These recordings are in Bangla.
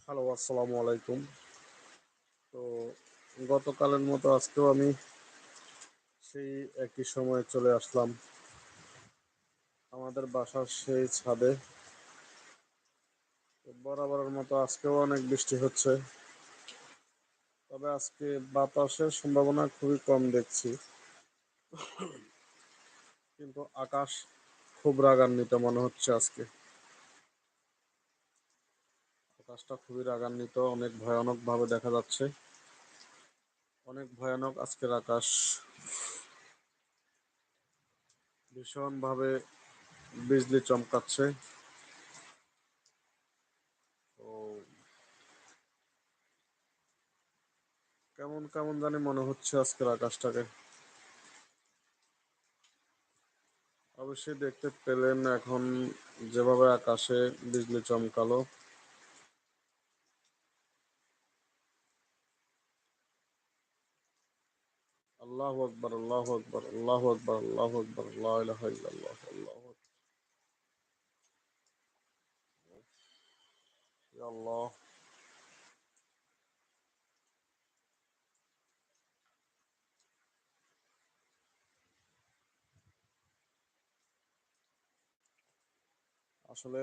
হ্যালো, আসসালামু আলাইকুম। তো গতকালের মতো আজকেও আমি সেই একই সময়ে চলে আসলাম আমাদের বাসার সেই ছাদে। তো বরাবরের মতো আজকেও অনেক বৃষ্টি হচ্ছে, তবে আজকে বাতাসের সম্ভাবনা খুবই কম দেখছি, কিন্তু আকাশ খুব রাগান্বিত মনে হচ্ছে আজকে। আকাশটা খুবই রাগান্বিত, অনেক ভয়ানক ভাবে দেখা যাচ্ছে, অনেক ভয়ানক আজকের আকাশ। ভীষণ ভাবে বিজলি চমকাচ্ছে। তো কেমন কেমন জানি মনে হচ্ছে আজকের আকাশটাকে। অবশ্যই দেখতে পেলেন এখন যেভাবে আকাশে বিজলি চমকালো। আল্লাহু আকবার, আল্লাহু আকবার, আল্লাহু আকবার, আল্লাহু আকবার, লা ইলাহা ইল্লাল্লাহ, আল্লাহু আকবার। ইয়া আল্লাহ। আসলে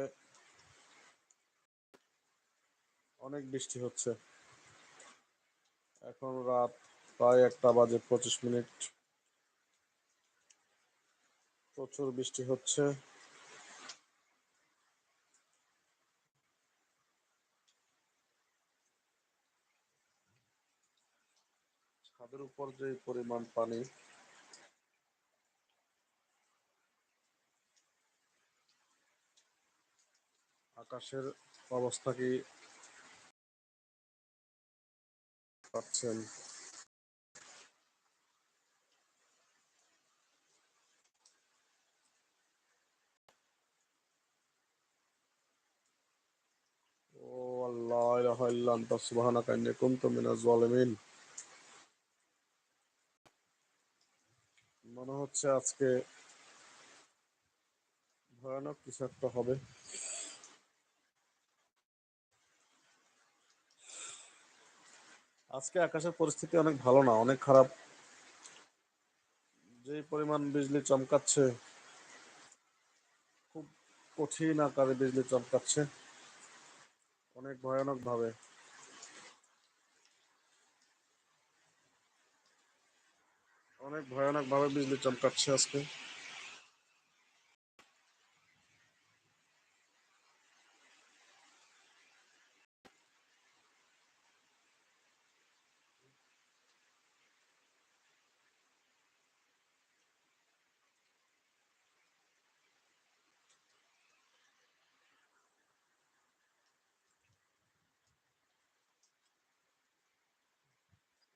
অনেক বৃষ্টি হচ্ছে। এখন রাত প্রায় 1টা বাজে 25 মিনিট। প্রচুর বৃষ্টি হচ্ছে। ছাদের উপর যে পরিমাণ পানি, আকাশের অবস্থা কি পাচ্ছেন? ও আল্লাহ, লা ইলাহা ইল্লা আনতা সুবহানাকা ইন্নী কুনতু মিনাজ জালিমিন। মনে হচ্ছে আজকে ভয়ানক কিছু একটা হবে। আজকে আকাশের পরিস্থিতি অনেক ভালো না, অনেক খারাপ। যে পরিমাণ বিজলি চমকাচ্ছে, খুব কঠিন আকারে বিজলি চমকাচ্ছে, অনেক ভয়ানক ভাবে। অনেক ভয়ানক ভাবে বিজলি চমকাচ্ছে আজকে।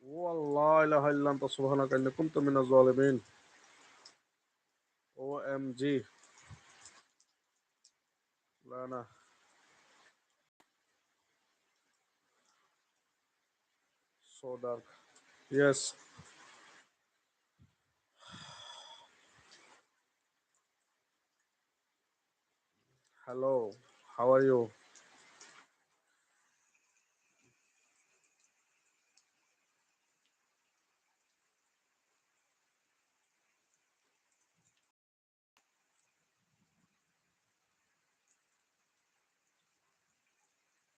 ও আল্লাহ, লা ইলাহা ইল্লা আনতা সুবহানাকা ইন্নী কুনতু মিনাজ জালিমিন। ও এম জি। না না, so dark. Yes. Hello, how are you?